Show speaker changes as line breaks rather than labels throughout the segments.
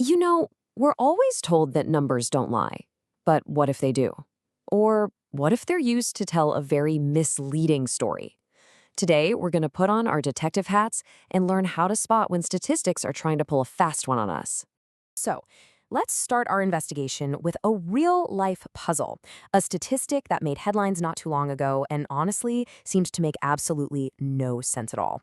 You know, we're always told that numbers don't lie. But what if they do? Or what if they're used to tell a very misleading story? Today, we're going to put on our detective hats and learn how to spot when statistics are trying to pull a fast one on us. So, let's start our investigation with a real-life puzzle, a statistic that made headlines not too long ago and honestly seemed to make absolutely no sense at all.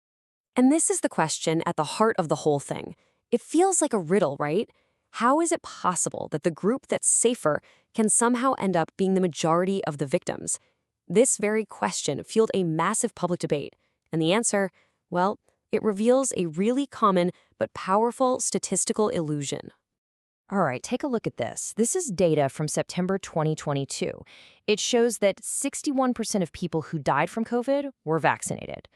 And this is the question at the heart of the whole thing. It feels like a riddle, right? How is it possible that the group that's safer can somehow end up being the majority of the victims? This very question fueled a massive public debate. And the answer, well, it reveals a really common but powerful statistical illusion. All right, take a look at this. This is data from September 2022. It shows that 61% of people who died from COVID were vaccinated.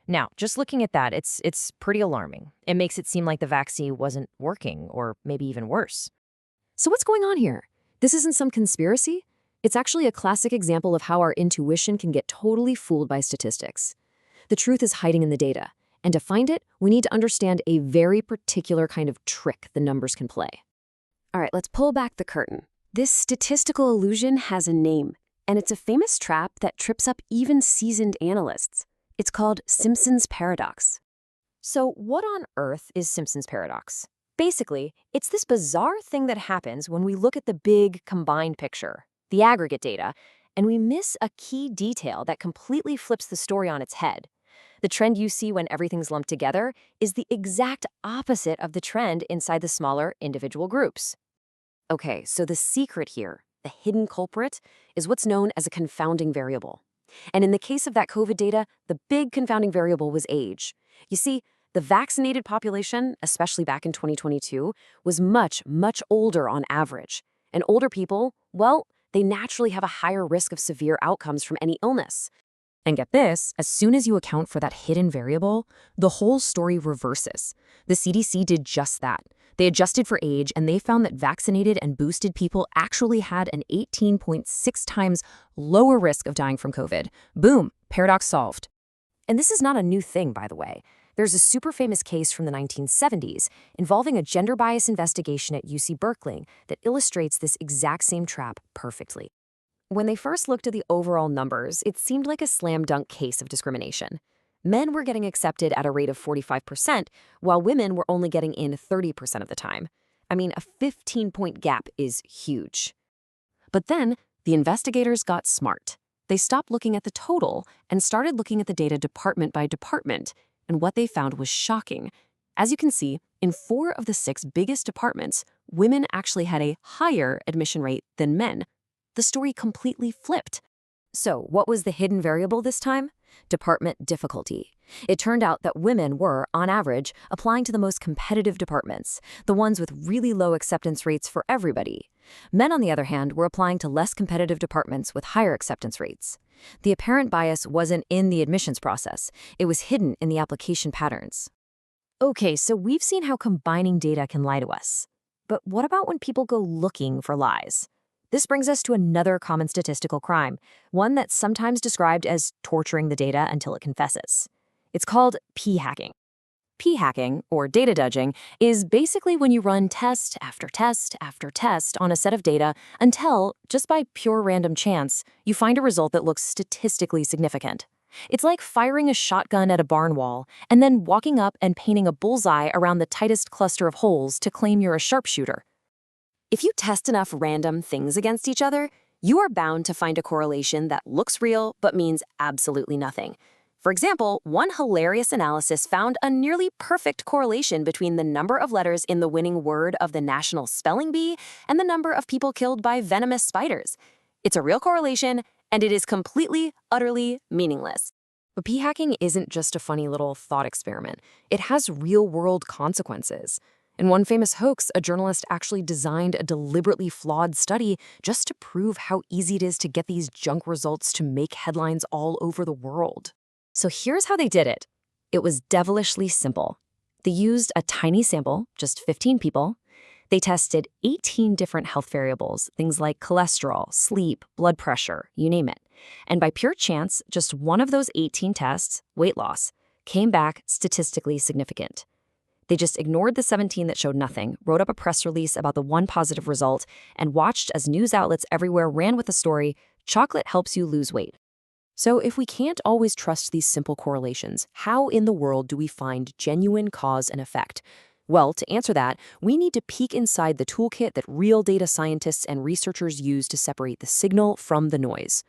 Now, just looking at that, it's pretty alarming. It makes it seem like the vaccine wasn't working, or maybe even worse. So what's going on here? This isn't some conspiracy? It's actually a classic example of how our intuition can get totally fooled by statistics. The truth is hiding in the data, and to find it, we need to understand a very particular kind of trick the numbers can play. All right, let's pull back the curtain. This statistical illusion has a name, and it's a famous trap that trips up even seasoned analysts. It's called Simpson's paradox. So what on earth is Simpson's paradox? Basically, it's this bizarre thing that happens when we look at the big combined picture, the aggregate data, and we miss a key detail that completely flips the story on its head. The trend you see when everything's lumped together is the exact opposite of the trend inside the smaller individual groups. Okay, so the secret here, the hidden culprit, is what's known as a confounding variable. And in the case of that COVID data, the big confounding variable was age. You see, the vaccinated population, especially back in 2022, was much, much older on average. And older people, well, they naturally have a higher risk of severe outcomes from any illness. And get this, as soon as you account for that hidden variable, the whole story reverses. The CDC did just that. They adjusted for age, and they found that vaccinated and boosted people actually had an 18.6 times lower risk of dying from COVID. Boom, paradox solved. And this is not a new thing, by the way. There's a super famous case from the 1970s involving a gender bias investigation at UC Berkeley that illustrates this exact same trap perfectly. When they first looked at the overall numbers, it seemed like a slam dunk case of discrimination. Men were getting accepted at a rate of 45%, while women were only getting in 30% of the time. I mean, a 15-point gap is huge. But then, the investigators got smart. They stopped looking at the total and started looking at the data department by department, and what they found was shocking. As you can see, in 4 of the 6 biggest departments, women actually had a higher admission rate than men. The story completely flipped. So, what was the hidden variable this time? Department difficulty. It turned out that women were, on average, applying to the most competitive departments, the ones with really low acceptance rates for everybody. Men, on the other hand, were applying to less competitive departments with higher acceptance rates. The apparent bias wasn't in the admissions process. It was hidden in the application patterns. Okay, so we've seen how combining data can lie to us. But what about when people go looking for lies? This brings us to another common statistical crime, one that's sometimes described as torturing the data until it confesses. It's called p-hacking. P-hacking, or data dudging, is basically when you run test after test after test on a set of data until, just by pure random chance, you find a result that looks statistically significant. It's like firing a shotgun at a barn wall and then walking up and painting a bullseye around the tightest cluster of holes to claim you're a sharpshooter. If you test enough random things against each other, you are bound to find a correlation that looks real but means absolutely nothing. For example, one hilarious analysis found a nearly perfect correlation between the number of letters in the winning word of the National Spelling Bee and the number of people killed by venomous spiders. It's a real correlation, and it is completely, utterly meaningless. But p-hacking isn't just a funny little thought experiment. It has real-world consequences. In one famous hoax, a journalist actually designed a deliberately flawed study just to prove how easy it is to get these junk results to make headlines all over the world. So here's how they did it. It was devilishly simple. They used a tiny sample, just 15 people. They tested 18 different health variables, things like cholesterol, sleep, blood pressure, you name it. And by pure chance, just one of those 18 tests, weight loss, came back statistically significant. They just ignored the 17 that showed nothing, wrote up a press release about the one positive result, and watched as news outlets everywhere ran with the story, "Chocolate helps you lose weight." So if we can't always trust these simple correlations, how in the world do we find genuine cause and effect? Well, to answer that, we need to peek inside the toolkit that real data scientists and researchers use to separate the signal from the noise.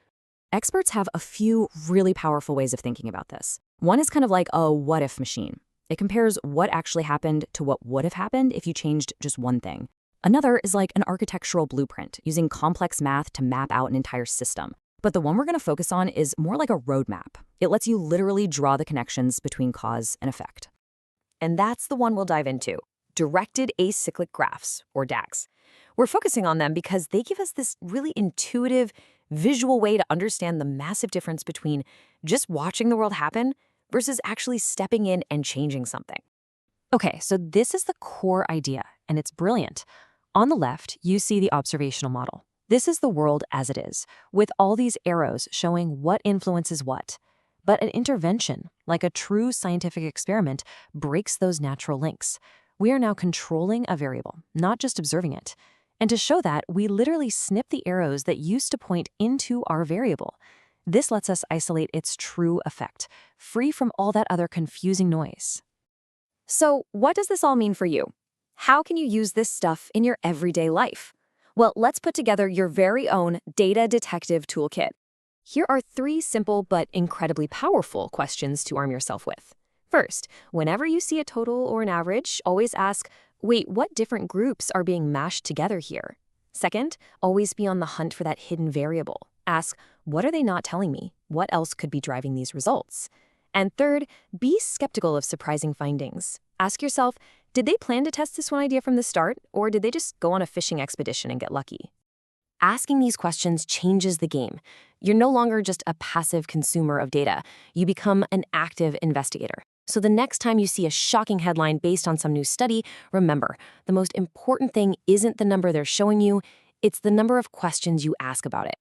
Experts have a few really powerful ways of thinking about this. One is kind of like a what-if machine. It compares what actually happened to what would have happened if you changed just one thing. Another is like an architectural blueprint, using complex math to map out an entire system. But the one we're going to focus on is more like a roadmap. It lets you literally draw the connections between cause and effect. And that's the one we'll dive into, directed acyclic graphs, or DAGs. We're focusing on them because they give us this really intuitive, visual way to understand the massive difference between just watching the world happen versus actually stepping in and changing something. Okay, so this is the core idea, and it's brilliant. On the left, you see the observational model. This is the world as it is, with all these arrows showing what influences what. But an intervention, like a true scientific experiment, breaks those natural links. We are now controlling a variable, not just observing it. And to show that, we literally snip the arrows that used to point into our variable. This lets us isolate its true effect, free from all that other confusing noise. So, what does this all mean for you? How can you use this stuff in your everyday life? Well, let's put together your very own data detective toolkit. Here are 3 simple but incredibly powerful questions to arm yourself with. First, whenever you see a total or an average, always ask, wait, what different groups are being mashed together here? Second, always be on the hunt for that hidden variable. Ask, what are they not telling me? What else could be driving these results? And third, be skeptical of surprising findings. Ask yourself, did they plan to test this one idea from the start, or did they just go on a fishing expedition and get lucky? Asking these questions changes the game. You're no longer just a passive consumer of data. You become an active investigator. So the next time you see a shocking headline based on some new study, remember, the most important thing isn't the number they're showing you, it's the number of questions you ask about it.